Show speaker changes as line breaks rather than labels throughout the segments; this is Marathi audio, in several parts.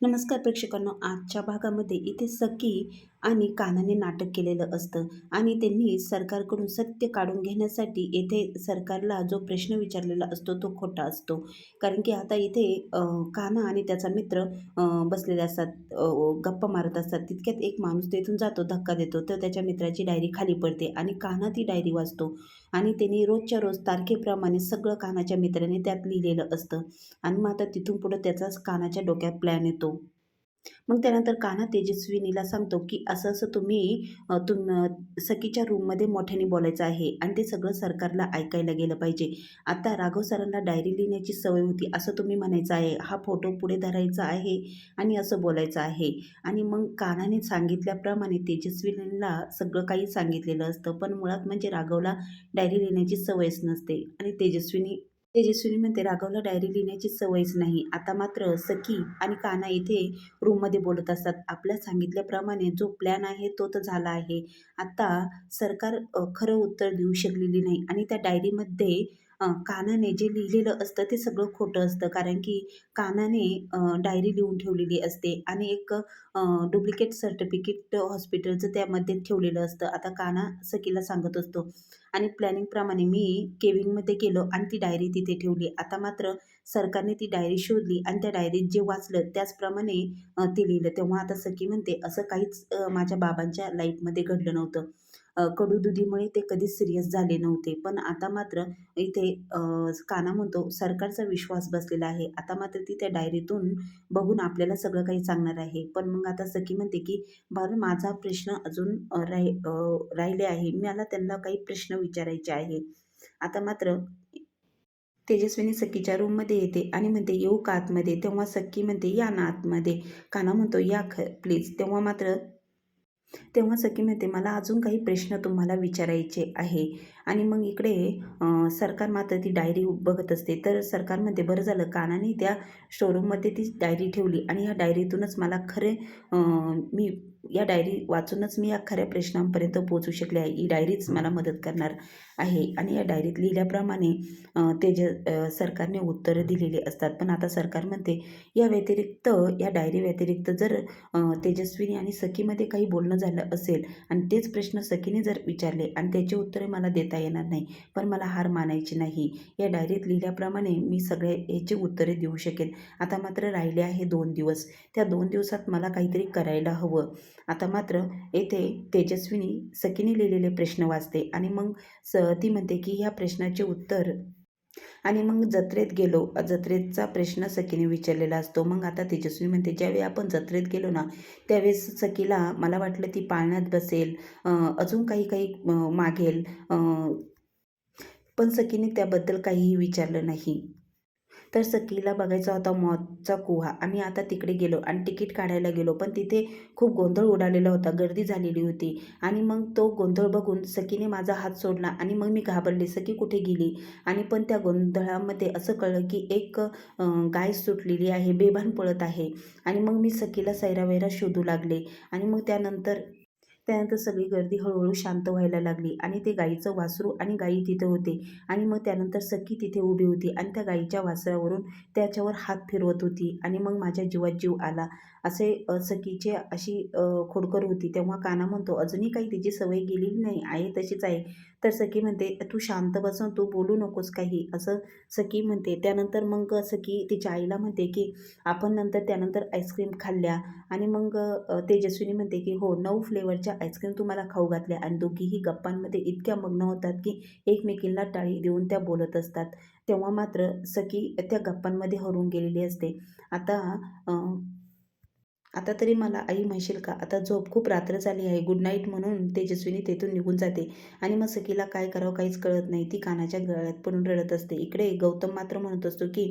नमस्कार प्रेक्षकांनो, आजच्या भागामध्ये इथे सकी आणि कान्हाने नाटक केलेलं असतं आणि त्यांनी सरकारकडून सत्य काढून घेण्यासाठी येथे सरकारला जो प्रश्न विचारलेला असतो तो खोटा असतो. कारण की आता इथे कान्हा आणि त्याचा मित्र बसलेले असतात, गप्पा मारत असतात. तितक्यात एक माणूस तेथून जातो, धक्का देतो, तर त्याच्या मित्राची डायरी खाली पडते आणि कान्हा ती डायरी वाचतो आणि त्यांनी रोजच्या रोज तारखेप्रमाणे सगळं कान्हाच्या मित्राने त्यात लिहिलेलं असतं. आणि मग आता तिथून पुढं त्याचाच कान्हाच्या डोक्यात प्लॅन येतो. मग त्यानंतर कान्हा तेजस्विनीला सांगतो, की असं-असं तुम्ही सखीच्या रूममध्ये मोठ्याने बोलायचं आहे आणि ते सगळं सरकारला ऐकायला गेलं पाहिजे. आता राघव सरांना डायरी लिहिण्याची सवय होती असं तुम्ही म्हणायचं आहे. हा फोटो पुढे धरायचा आहे आणि असं बोलायचं आहे. आणि मग कान्हाने सांगितल्याप्रमाणे तेजस्विनीला सगळं काही सांगितलेलं असतं. पण मुळात म्हणजे राघवला डायरी लिहिण्याची सवयच नसते आणि तेजस्विनी म्हणते, राघवला डायरी लिहिण्याची सवयच नाही. आता मात्र सखी आणि कान्हा इथे रूममध्ये बोलत असतात. आपल्या सांगितल्याप्रमाणे जो प्लॅन आहे तो तर झाला आहे. आता सरकार खरं उत्तर देऊ शकलेली नाही आणि त्या डायरीमध्ये कान्हाने जे लिहिलेलं असतं ते सगळं खोटं असतं. कारण की कान्हाने डायरी लिहून ठेवलेली असते आणि एक डुप्लिकेट सर्टिफिकेट हॉस्पिटलचं त्यामध्ये ठेवलेलं असतं. आता कान्हा सखीला सांगत असतो आणि प्लॅनिंगप्रमाणे मी केबिनमध्ये गेलो आणि ती डायरी तिथे ठेवली. आता मात्र सरकारने ती डायरी शोधली आणि त्या डायरीत जे वाचलं त्याचप्रमाणे ते लिहिलं. तेव्हा आता सखी म्हणते, "असं काहीच माझ्या बाबांच्या लाईफमध्ये घडलं नव्हतं. कडूदुधीमुळे ते कधीच सीरियस झाले नव्हते. पण आता मात्र इथे कान्हा म्हणतो, सरकारचा विश्वास बसलेला आहे. आता मात्र ती त्या डायरीतून बघून आपल्याला सगळं काही सांगणार आहे." पण मग आता सखी म्हणते, की "बरं, माझा प्रश्न अजून राहिले आहे. मला त्यांना काही प्रश्न विचारायचे आहे." आता मात्र तेजस्विनी सखीच्या रूममध्ये येते आणि म्हणते, "येऊ का आतमध्ये?" तेव्हा सखी म्हणते, "या ना आतमध्ये." कान्हा म्हणतो, "या प्लीज." तेव्हा सखी म्हणते, "मला अजून काही प्रश्न तुम्हाला विचारायचे आहे." आणि मग इकडे सरकार मात्र ती डायरी बघत असते. तर सरकार म्हणते, "बरं झालं कानाने त्या शोरूममध्ये ती डायरी ठेवली आणि ह्या डायरीतूनच मला खरे मी या डायरी वाचूनच मी या खऱ्या प्रश्नांपर्यंत पोहोचू शकले आहे. ही डायरीच मला मदत करणार आहे." आणि या डायरीत लिहिल्याप्रमाणे सरकारने उत्तरं दिलेली असतात. पण आता सरकार म्हणते, "या व्यतिरिक्त या डायरी व्यतिरिक्त जर तेजस्विनी आणि सखीमध्ये काही बोलणं झालं असेल आणि तेच प्रश्न सखीने जर विचारले आणि त्याची उत्तरे मला देता येणार नाही, पण मला हार मानायची नाही. या डायरीत लिहिल्याप्रमाणे मी सगळे याची उत्तरे देऊ शकेन. आता मात्र राहिले आहे 2 दिवस. त्या 2 दिवसात मला काहीतरी करायला हवं." आता मात्र येथे तेजस्विनी सखीने लिहिलेले प्रश्न वाचते आणि मग ती म्हणते, की ह्या प्रश्नाचे उत्तर आणि मग जत्रेत गेलो. जत्रेचा प्रश्न सखीने विचारलेला असतो. मग आता तेजस्वी म्हणते, "ज्यावेळी आपण जत्रेत गेलो ना, त्यावेळेस सखीला मला वाटलं ती पाळण्यात बसेल, अजून काही-काही मागेल, पण सखीने त्याबद्दल काहीही विचारलं नाही." तर सखीला बघायचा होता मौतचा कुहा. आम्ही आता तिकडे गेलो आणि तिकीट काढायला गेलो, पण तिथे खूप गोंधळ उडालेला होता, गर्दी झालेली होती आणि मग तो गोंधळ बघून सखीने माझा हात सोडला आणि मग मी घाबरले, सखी कुठे गेली? आणि पण त्या गोंधळामध्ये असं कळलं की एक गाय सुटलेली आहे, बेभान पळत आहे आणि मग मी सखीला सैरावैरा शोधू लागले आणि मग त्यानंतर सगळी गर्दी हळूहळू शांत व्हायला लागली आणि ते गाईचं वासरू आणि गाई तिथे होते आणि मग त्यानंतर सखी तिथे उभी होती आणि त्या गाईच्या वासरावरून त्याच्यावर हात फिरवत होती आणि मग माझ्या जीवात जीव आला. असे सखीची अशी खोडकर होती. तेव्हा कान्हा म्हणतो, "अजूनही काही तिची सवय गेलेली नाही आहे, तशीच आहे." तर सखी म्हणते, "तू शांत बस तू बोलू नकोस काही." असं सखी म्हणते. त्यानंतर मग सखी तिच्या आईला म्हणते, की आपण त्यानंतर आईस्क्रीम खाल्ल्या आणि मग तेजस्विनी म्हणते, की "हो, 9 फ्लेवरच्या आईस्क्रीम तुम्हाला खाऊ घातल्या." आणि दोघीही गप्पांमध्ये इतक्या मग्न होतात, की एकमेकींना टाळी देऊन त्या बोलत असतात. तेव्हा मात्र सखी त्या गप्पांमध्ये हरवून गेलेली असते. आता अ, आता तरी मला आई म्हणशील का? आता झोप, खूप रात्र झाली आहे. गुड नाईट म्हणून तेजस्विनी तेथून निघून जाते आणि मग सखीला काय करावं काहीच कळत नाही. ती कानाच्या गळ्यात पडून रडत असते. इकडे गौतम मात्र म्हणत असतो, की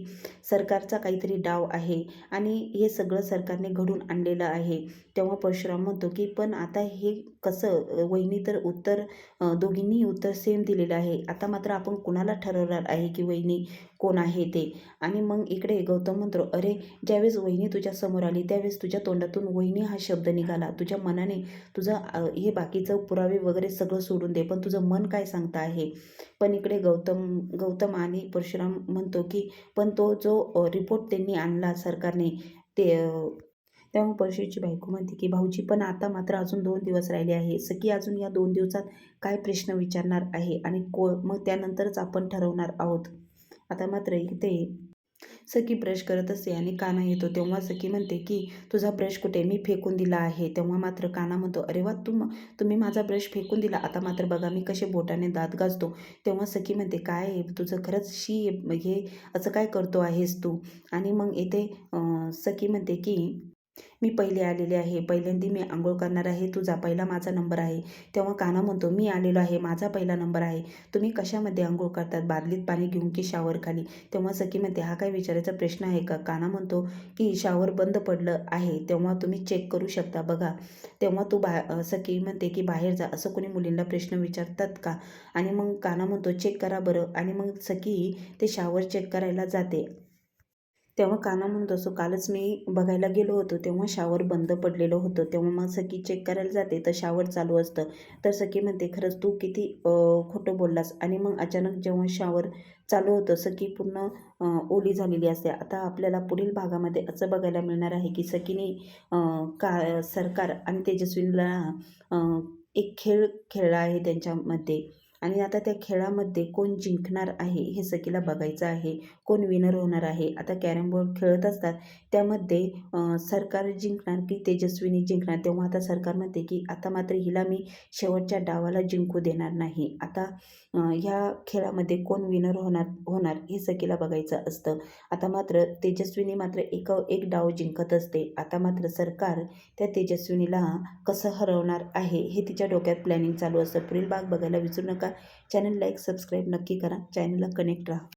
सरकारचा काहीतरी डाव आहे आणि हे सगळं सरकारने घडून आणलेलं आहे. तेव्हा परशुराम म्हणतो, की पण आता हे कसं? वहिनी तर उत्तर दोघींनीही उत्तर सेम दिलेलं आहे. आता मात्र आपण कुणाला ठरवणार आहे, की वहिनी कोण आहे ते? आणि मग इकडे गौतम म्हणतो, "अरे, ज्यावेळेस वहिनी तुझ्या समोर आली त्यावेळेस तुझ्या तोंडातून वहिनी हा शब्द निघाला. तुझ्या मनाने तुझं हे बाकीचं पुरावे वगैरे सगळं सोडून दे, पण तुझं मन काय सांगतं आहे?" पण इकडे गौतम आणि परशुराम म्हणतो, की "पण तो जो रिपोर्ट त्यांनी आणला सरकारने, ते तेव्हा परशूची बायको म्हणते की भाऊजी पण आता मात्र अजून 2 दिवस राहिले आहे. सखी अजून या 2 दिवसात काय प्रश्न विचारणार आहे आणि मग त्यानंतरच आपण ठरवणार आहोत. आता मात्र इथे सखी ब्रश करत असते आणि काना येतो. तेव्हा सखी म्हणते की तुझा ब्रश कुठे? मी फेकून दिला आहे. तेव्हा मात्र काना म्हणतो, अरे वा, तुम्ही माझा ब्रश फेकून दिला. आता मात्र बघा मी कसे बोटाने दात घासतो. तेव्हा सखी म्हणते, काय आहे तुझं खरंच हे असं काय करतो आहेस तू? आणि मग इथे सखी म्हणते की मी पहिले आलेले आहे. पहिल्यांदा मी अंघोळ करणार आहे. तुझा पहिला माझा नंबर आहे. तेव्हा कान्हा म्हणतो, मी आलेलो आहे. माझा पहिला नंबर आहे. तुम्ही कशामध्ये अंघोळ करतात? बादलीत पाणी घेऊन की शॉवरखाली? तेव्हा सखी म्हणते, हा काय विचारायचा प्रश्न आहे का? कान्हा म्हणतो की शॉवर बंद पडलं आहे. तेव्हा तुम्ही चेक करू शकता बघा. तेव्हा सखी म्हणते की बाहेर जा. असं कोणी मुलींना प्रश्न विचारतात का? आणि मग कान्हा म्हणतो, चेक करा बरं. आणि मग सखी ते शॉवर चेक करायला जाते. तेव्हा कान्हा म्हणत असतो, कालच मी बघायला गेलो होतो तेव्हा शॉवर बंद पडलेलं होतं. तेव्हा मग सखी चेक करायला जाते तर शॉवर चालू असतं. तर सखी म्हणते, खरंच तू किती खोटं बोललास. आणि मग अचानक जेव्हा शॉवर चालू होतं सखी पूर्ण ओली झालेली असते. आता आपल्याला पुढील भागामध्ये असं बघायला मिळणार आहे की सखीने सरकार आणि तेजस्विनीला अ, एक खेळ खेळला आहे त्यांच्यामध्ये. आणि आता त्या खेळामध्ये कोण जिंकणार आहे हे सखीला बघायचं आहे. कोण विनर होणार आहे. आता कॅरम बोर्ड खेळत असतात त्यामध्ये सरकार जिंकणार की तेजस्विनी जिंकणार. तेव्हा आता सरकार म्हणते की आता मात्र हिला मी शेवटच्या डावाला जिंकू देणार नाही. आता ह्या खेळामध्ये कोण विनर होणार होणार हे सखीला बघायचं असतं. आता मात्र तेजस्विनी मात्र एक डाव जिंकत असते. आता मात्र सरकार त्या तेजस्विनीला कसं हरवणार आहे हे तिच्या डोक्यात प्लॅनिंग चालू असतं. पुढील भाग बघायला विसरू नका. चॅनल लाईक सबस्क्राईब नक्की करा. चॅनलला कनेक्ट राहा.